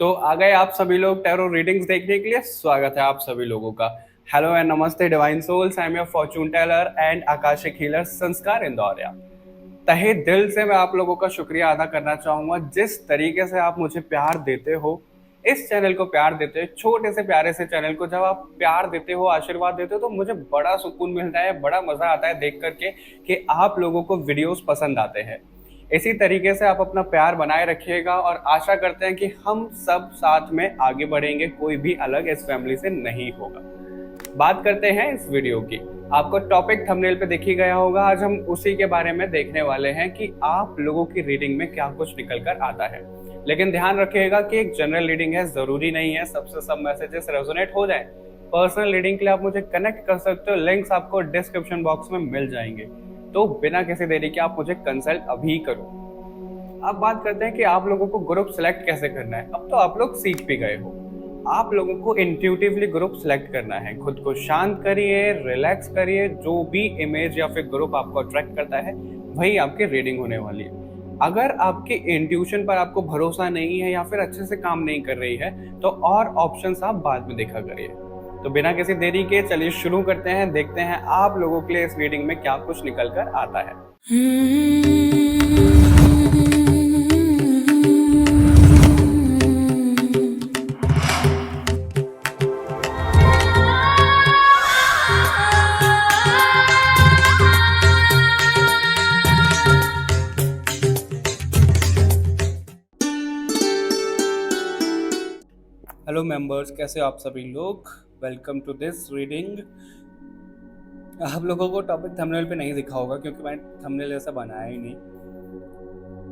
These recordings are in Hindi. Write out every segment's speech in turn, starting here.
तो आ गए आप सभी लोग टैरो रीडिंग्स देखने के लिए। स्वागत है आप सभी लोगों का। Hello and namaste divine souls, I am your fortune teller and akashic healer Sanskar Indoriya. तहे दिल से मैं आप लोगों का शुक्रिया अदा करना चाहूंगा जिस तरीके से आप मुझे प्यार देते हो, इस चैनल को प्यार देते हो, छोटे से प्यारे से चैनल को जब आप प्यार देते हो, आशीर्वाद देते हो, तो मुझे बड़ा सुकून मिलता है, बड़ा मजा आता है देख करके कि आप लोगों को वीडियोस पसंद आते हैं। इसी तरीके से आप अपना प्यार बनाए रखिएगा और आशा करते हैं कि हम सब साथ में आगे बढ़ेंगे, कोई भी अलग इस फैमिली से नहीं होगा। बात करते हैं इस वीडियो की। आपको टॉपिक थंबनेल पे दिख ही गया होगा। आज हम उसी के बारे में देखने वाले हैं कि आप लोगों की रीडिंग में क्या कुछ निकल कर आता है। लेकिन ध्यान रखिएगा कि एक जनरल रीडिंग है, जरूरी नहीं है सबसे सब मैसेजेस रेजोनेट हो जाए। पर्सनल रीडिंग के लिए आप मुझे कनेक्ट कर सकते हो, लिंक्स आपको डिस्क्रिप्शन बॉक्स में मिल जाएंगे। तो बिना किसी देरी के आप मुझे कंसल्ट अभी करो। अब बात करते हैं कि आप लोगों को ग्रुप सेलेक्ट कैसे करना है। अब तो आप लोग सीख भी गए हो। आप लोगों को इंट्यूटिवली ग्रुप सेलेक्ट करना है। खुद को शांत करिए, रिलैक्स करिए, जो भी इमेज या फिर ग्रुप आपको अट्रैक्ट करता है वही आपकी रीडिंग होने वाली है। अगर आपके इंट्यूशन पर आपको भरोसा नहीं है या फिर अच्छे से काम नहीं कर रही है तो और ऑप्शंस आप बाद में देखा करिए। तो बिना किसी देरी के चलिए शुरू करते हैं, देखते हैं आप लोगों के लिए इस रीडिंग में क्या कुछ निकल कर आता है। हेलो मेंबर्स, कैसे हो आप सभी लोग। Welcome to this reading. आप लोगों को टॉपिक थंबनेल पे नहीं दिखा होगा क्योंकि मैंने थंबनेल ऐसा बनाया ही नहीं।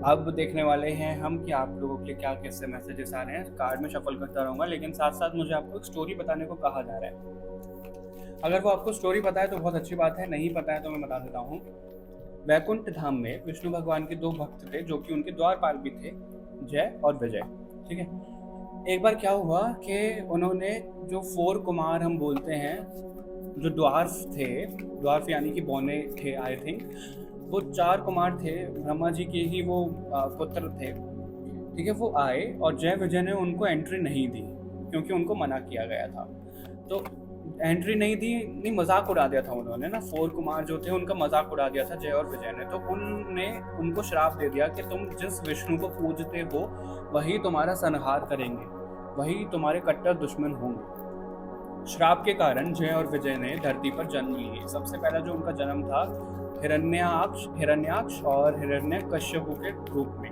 अब देखने वाले हैं हम कि आप लोगों के लिए क्या कैसे मैसेजेस आ रहे हैं। कार्ड में शफल करता रहूँगा, लेकिन साथ साथ मुझे आपको एक स्टोरी बताने को कहा जा रहा है। अगर वो आपको स्टोरी पता है तो बहुत अच्छी बात है, नहीं पता है तो मैं बता देता हूँ। वैकुंठ धाम में विष्णु भगवान के 2 भक्त थे जो कि उनके द्वारपाल भी थे, जय और विजय। ठीक है। एक बार क्या हुआ कि उन्होंने जो 4 कुमार हम बोलते हैं, जो ड्वार्फ थे, ड्वार्फ यानी कि बौने थे आई थिंक, वो 4 कुमार थे, ब्रह्मा जी के ही वो पुत्र थे। ठीक है। वो आए और जय विजय ने उनको एंट्री नहीं दी क्योंकि उनको मना किया गया था। तो एंट्री नहीं दी, नहीं मजाक उड़ा दिया था उन्होंने ना। 4 कुमार जो थे उनका मजाक उड़ा दिया था जय और विजय ने। तो उनने उनको श्राप दे दिया कि तुम जिस विष्णु को पूजते हो वही तुम्हारा संहार करेंगे, वही तुम्हारे कट्टर दुश्मन होंगे। श्राप के कारण जय और विजय ने धरती पर जन्म लिए। सबसे पहला जो उनका जन्म था हिरण्याक्ष और हिरण्यकश्यपु के रूप में।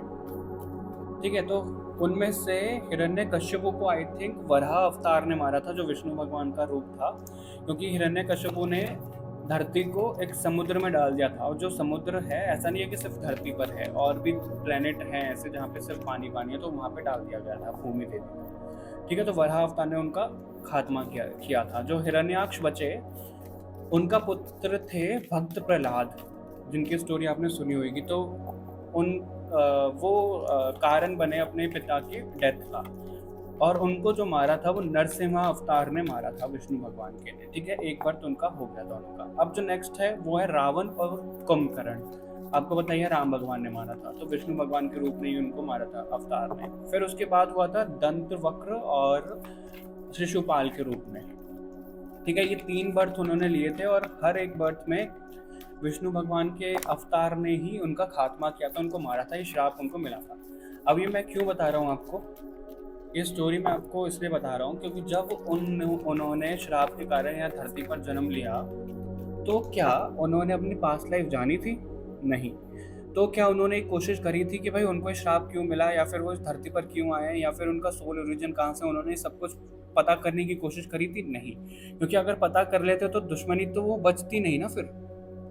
ठीक है। तो उनमें से हिरण्यकश्यपु को आई थिंक वराह अवतार ने मारा था, जो विष्णु भगवान का रूप था, क्योंकि हिरण्यकश्यपु ने धरती को एक समुद्र में डाल दिया था। और जो समुद्र है, ऐसा नहीं है कि सिर्फ धरती पर है, और भी प्लेनेट हैं ऐसे जहाँ पे सिर्फ पानी पानी है, तो वहाँ पे डाल दिया गया था भूमि देवी। ठीक है। तो वराह अवतार ने उनका खात्मा किया था। जो हिरण्याक्ष बचे, उनका पुत्र थे भक्त प्रहलाद, जिनकी स्टोरी आपने सुनी होगी। तो उन वो कारण बने अपने पिता की डेथ का, और उनको जो मारा था वो नरसिम्हा अवतार ने मारा था विष्णु भगवान के लिए। ठीक है। एक बार तो उनका हो गया दोनों का। अब जो नेक्स्ट है वो है रावण और कुंभकर्ण। आपको बताइए, राम भगवान ने मारा था, तो विष्णु भगवान के रूप में ही उनको मारा था अवतार ने। फिर उसके बाद हुआ था दंत वक्र और शिशुपाल के रूप में। ठीक है। ये 3 बर्थ उन्होंने लिए थे और हर एक बर्थ में विष्णु भगवान के अवतार ने ही उनका खात्मा किया था, उनको मारा था, ये श्राप उनको मिला था। अब ये मैं क्यों बता रहा हूँ आपको, ये स्टोरी मैं आपको इसलिए बता रहा हूँ क्योंकि जब उन्होंने श्राप के कारण यहाँ धरती पर जन्म लिया, तो क्या उन्होंने अपनी पास्ट लाइफ जानी थी? नहीं। तो क्या उन्होंने एक कोशिश करी थी कि भाई उनको श्राप क्यों मिला, या फिर वो इस धरती पर क्यों आए, या फिर उनका सोल ओरिजिन कहाँ से, उन्होंने सब कुछ पता करने की कोशिश करी थी? नहीं। क्योंकि अगर पता कर लेते तो दुश्मनी तो वो बचती नहीं ना। फिर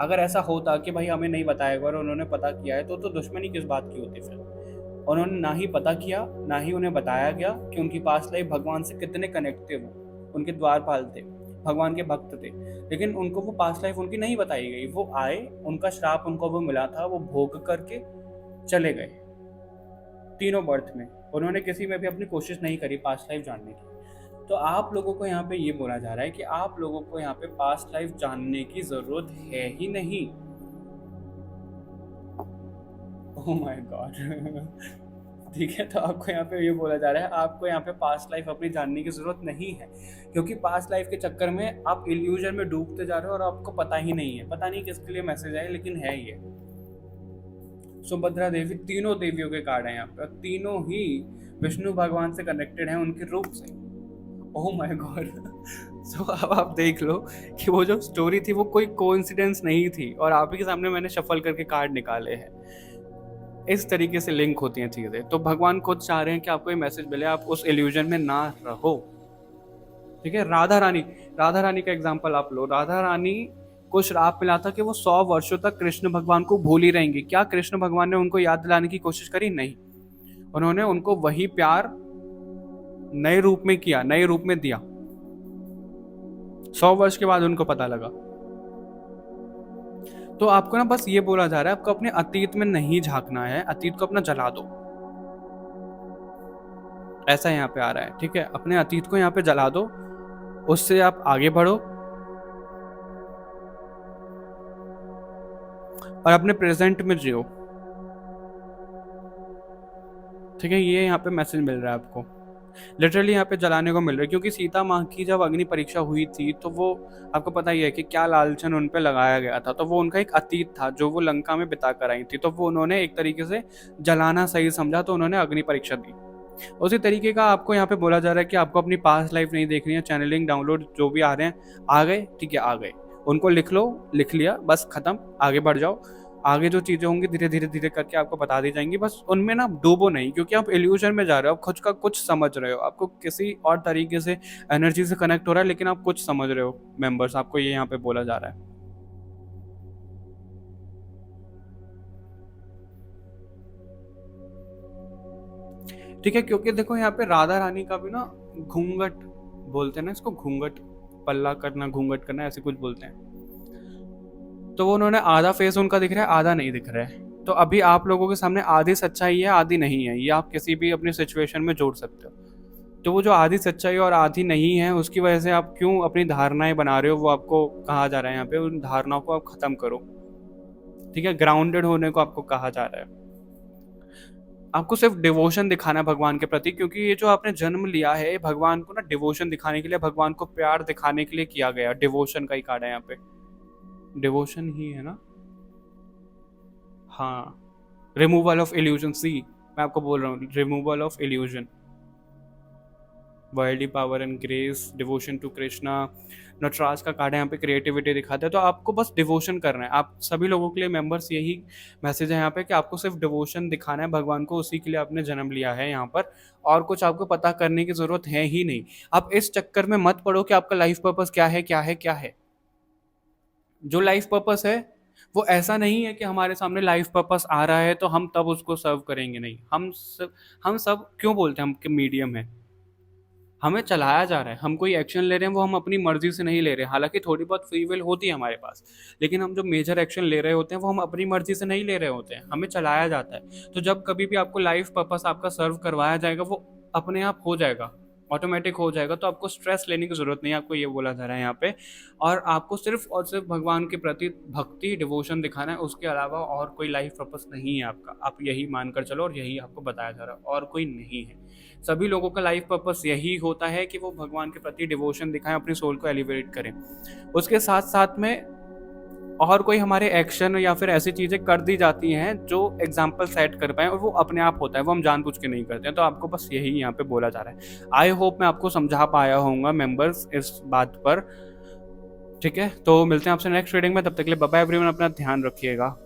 अगर ऐसा होता कि भाई हमें नहीं बताया और उन्होंने पता किया है, तो दुश्मनी किस बात की होती फिर। उन्होंने ना ही पता किया, ना ही उन्हें बताया गया कि उनकी पास्ट लाइफ भगवान से कितने कनेक्ट थे। वो उनके द्वारपाल थे, भगवान के भक्त थे, लेकिन उनको वो पास्ट लाइफ उनकी नहीं बताई गई। वो आए, उनका श्राप उनको वो मिला था, वो भोग करके चले गए। तीनों बर्थ में उन्होंने किसी में भी अपनी कोशिश नहीं करी पास्ट लाइफ जानने की। तो आप लोगों को यहाँ पे ये बोला जा रहा है कि आप लोगों को यहाँ पे पास्ट लाइफ जानने की जरूरत है ही नहीं। Oh my God. ठीक है, तो आपको यहाँ पे ये बोला जा रहा है आपको यहाँ पे पास्ट लाइफ अपनी जानने की ज़रूरत नहीं है, क्योंकि पास्ट लाइफ के चक्कर में आप इल्यूजन में डूबते जा रहे हो और आपको पता ही नहीं है, पता नहीं किसके लिए मैसेज है, लेकिन है ये। सुभद्रा देवी, तीनों देवियों के कार्ड हैं यहाँ पे, तीनों ही विष्णु भगवान से कनेक्टेड हैं उनके रूप से। Oh my God. सो अब आप देख लो कि वो जो स्टोरी थी वो कोई कोइंसिडेंस नहीं थी, और आप ही के सामने मैंने शफल करके कार्ड निकाले हैं। इस तरीके से लिंक होती हैं चीज़ें। तो भगवान खुद चाह रहे हैं कि आपको ये मैसेज मिले, आप उस इल्यूजन में ना रहो। ठीक है, राधा रानी का एग्जांपल आप लो। राधा रानी को श्राप मिला था कि वो 100 वर्षों तक कृष्ण भगवान को भूल ही रहेंगी। क्या कृष्ण भगवान ने उनको याद दिलाने की कोशिश करी? नहीं, उन्होंने उनको वही प्यार नए रूप में किया, नए रूप में दिया। 100 वर्ष के बाद उनको पता लगा। तो आपको ना बस ये बोला जा रहा है, आपको अपने अतीत में नहीं झांकना है, अतीत को अपना जला दो, ऐसा यहाँ पे आ रहा है। ठीक है, अपने अतीत को यहाँ पे जला दो, उससे आप आगे बढ़ो और अपने प्रेजेंट में जियो। ठीक है, ये यहाँ पे मैसेज मिल रहा है आपको, लिटरली यहाँ पे जलाने को मिल रहा है। क्योंकि सीता माँ की जब अग्नि परीक्षा हुई थी तो वो आपको पता ही है कि क्या लालचन उन पे लगाया गया था। तो वो उनका एक अतीत था जो वो लंका में बिता कर आई थी, तो वो उन्होंने एक तरीके से जलाना सही समझा, तो उन्होंने अग्नि परीक्षा दी। उसी तरीके का आपको यहाँ पे बोला जा रहा है कि आपको अपनी पास्ट लाइफ नहीं देखनी है। चैनलिंग डाउनलोड जो भी आ रहे हैं, आ गए, ठीक है, आ गए, उनको लिख लो, लिख लिया, बस खत्म, आगे बढ़ जाओ। आगे जो चीज़ें होंगी धीरे धीरे धीरे करके आपको बता दी जाएंगी, बस उनमें ना डूबो नहीं, क्योंकि आप इल्यूजन में जा रहे हो, आप खुद का कुछ समझ रहे हो, आपको किसी और तरीके से एनर्जी से कनेक्ट हो रहा है, लेकिन आप कुछ समझ रहे हो। मेंबर्स, आपको ये यहाँ पे बोला जा रहा है। ठीक है, क्योंकि देखो यहाँ पे राधा रानी का भी ना घूंघट बोलते हैं ना इसको, घूंघट, पल्ला करना, घूंघट करना, ऐसे कुछ बोलते हैं। तो वो उन्होंने आधा फेस उनका दिख रहा है, आधा नहीं दिख रहा है। तो अभी आप लोगों के सामने आधी सच्चाई है, आधी नहीं है, ये आप किसी भी अपनी सिचुएशन में जोड़ सकते हो। तो वो जो आधी सच्चाई और आधी नहीं है, उसकी वजह से आप क्यों अपनी धारणाएं बना रहे हो, वो आपको कहा जा रहा है यहाँ पे, उन धारणाओं को आप खत्म करो। ठीक है, ग्राउंडेड होने को आपको कहा जा रहा है। आपको सिर्फ डिवोशन दिखाना है भगवान के प्रति, क्योंकि ये जो आपने जन्म लिया है भगवान को ना डिवोशन दिखाने के लिए, भगवान को प्यार दिखाने के लिए किया गया। डिवोशन का ही कार्ड है यहाँ पे, डिवोशन ही है ना। हाँ, रिमूवल ऑफ इल्यूजन, सी मैं आपको बोल रहा हूँ, removal of illusion, worldly power and grace, devotion to Krishna. Nataraj का कार्ड है यहाँ पे, क्रिएटिविटी दिखाता है। तो आपको बस डिवोशन करना है। आप सभी लोगों के लिए मेंबर्स, यही मैसेज है यहाँ पे कि आपको सिर्फ डिवोशन दिखाना है भगवान को, उसी के लिए आपने जन्म लिया है यहाँ पर, और कुछ आपको पता करने की जरूरत है ही नहीं। आप इस चक्कर में मत पड़ो कि आपका लाइफ पर्पस क्या है, क्या है, क्या है। जो लाइफ पर्पस है वो ऐसा नहीं है कि हमारे सामने लाइफ पर्पस आ रहा है तो हम तब उसको सर्व करेंगे, नहीं। हम सब क्यों बोलते हैं हम मीडियम है, हमें चलाया जा रहा है, हम कोई एक्शन ले रहे हैं वो हम अपनी मर्जी से नहीं ले रहे हैं। हालांकि थोड़ी बहुत फ्री विल होती है हमारे पास, लेकिन हम जो मेजर एक्शन ले रहे होते हैं वो हम अपनी मर्जी से नहीं ले रहे होते हैं, हमें चलाया जाता है। तो जब कभी भी आपको लाइफ पर्पस आपका सर्व करवाया जाएगा, वो अपने आप हो जाएगा, ऑटोमेटिक हो जाएगा। तो आपको स्ट्रेस लेने की जरूरत नहीं है, आपको ये बोला जा रहा है यहाँ पे। और आपको सिर्फ और सिर्फ भगवान के प्रति भक्ति, डिवोशन दिखाना है, उसके अलावा और कोई लाइफ पर्पस नहीं है आपका। आप यही मानकर चलो, और यही आपको बताया जा रहा है, और कोई नहीं है। सभी लोगों का लाइफ पर्पस यही होता है कि वो भगवान के प्रति डिवोशन दिखाएं, अपनी सोल को एलिवेट करें। उसके साथ साथ में और कोई हमारे एक्शन या फिर ऐसी चीज़ें कर दी जाती हैं जो एग्जाम्पल सेट कर पाएँ, और वो अपने आप होता है, वो हम जानबूझ के नहीं करते हैं। तो आपको बस यही यहाँ पे बोला जा रहा है। आई होप मैं आपको समझा पाया होऊंगा मेंबर्स इस बात पर। ठीक है, तो मिलते हैं आपसे नेक्स्ट रीडिंग में, तब तक के लिए बाय बाय एवरीवन, अपना ध्यान रखिएगा।